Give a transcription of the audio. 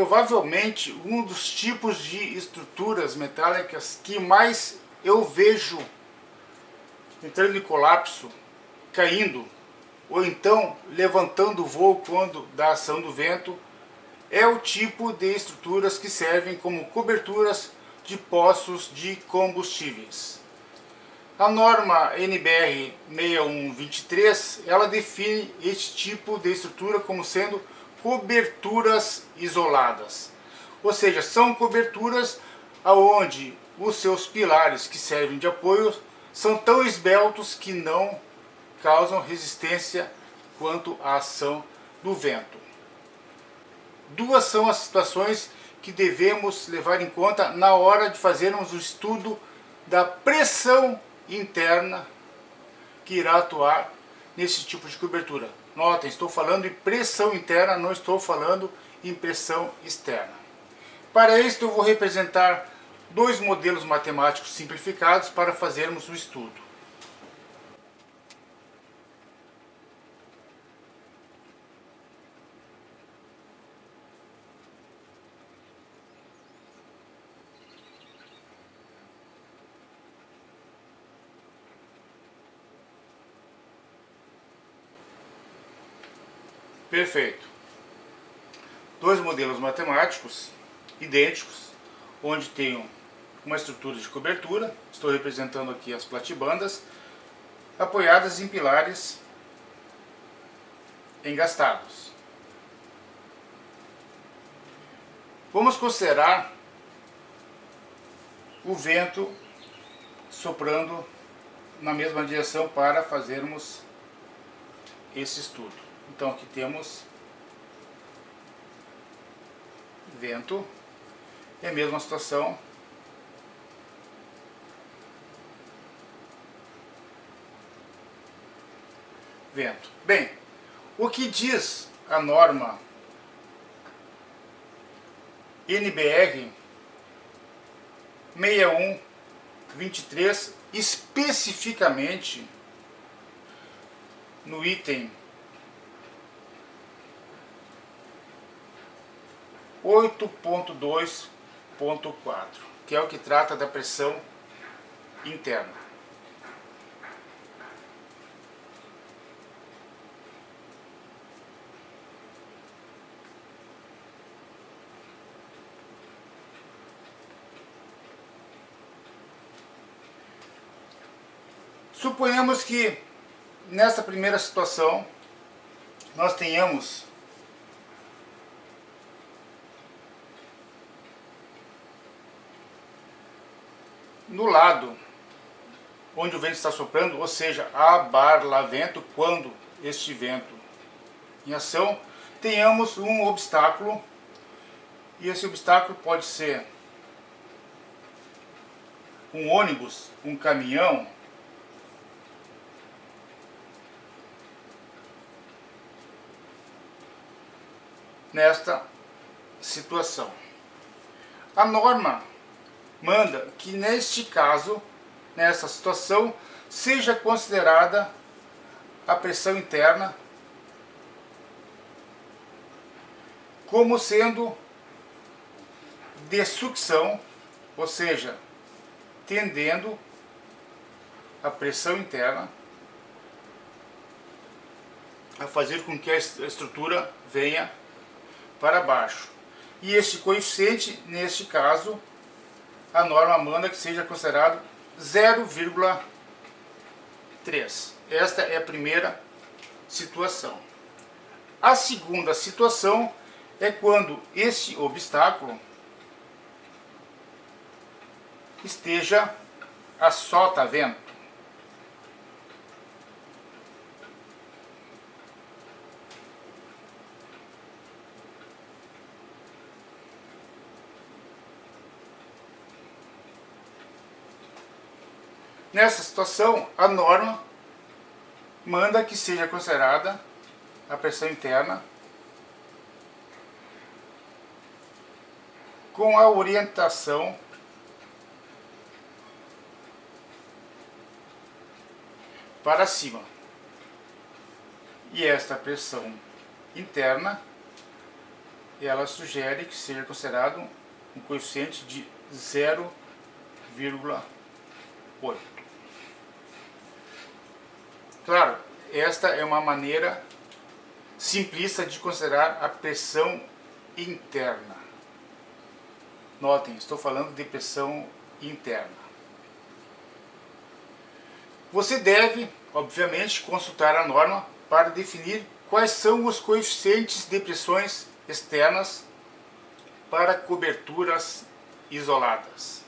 Provavelmente um dos tipos de estruturas metálicas que mais eu vejo entrando em colapso, caindo, ou então levantando o voo quando da ação do vento, é o tipo de estruturas que servem como coberturas de poços de combustíveis. A norma NBR 6123, ela define este tipo de estrutura como sendo coberturas isoladas. Ou seja, são coberturas onde os seus pilares que servem de apoio são tão esbeltos que não causam resistência quanto à ação do vento. Duas são as situações que devemos levar em conta na hora de fazermos o estudo da pressão interna que irá atuar nesse tipo de cobertura. Notem, estou falando em pressão interna, não estou falando em pressão externa. Para isso eu vou representar dois modelos matemáticos simplificados para fazermos o estudo. Perfeito. Dois modelos matemáticos idênticos, onde tenho uma estrutura de cobertura, estou representando aqui as platibandas, apoiadas em pilares engastados. Vamos considerar o vento soprando na mesma direção para fazermos esse estudo. Então aqui temos vento, é a mesma situação. Vento. Bem, o que diz a norma NBR 6123 especificamente no item 8.2.4, que é o que trata da pressão interna. Suponhamos que nessa primeira situação nós tenhamos no lado onde o vento está soprando, ou seja, a barlavento, quando este vento em ação, tenhamos um obstáculo, e esse obstáculo pode ser um ônibus, um caminhão, nesta situação. A norma manda que neste caso, nessa situação, seja considerada a pressão interna como sendo de sucção, ou seja, tendendo a pressão interna a fazer com que a estrutura venha para baixo. E este coeficiente, neste caso, a norma manda que seja considerado 0,3. Esta é a primeira situação. A segunda situação é quando esse obstáculo esteja a sotavento. Nessa situação, a norma manda que seja considerada a pressão interna com a orientação para cima. E esta pressão interna ela sugere que seja considerado um coeficiente de 0,8. Claro, esta é uma maneira simplista de considerar a pressão interna. Notem, estou falando de pressão interna. Você deve, obviamente, consultar a norma para definir quais são os coeficientes de pressões externas para coberturas isoladas.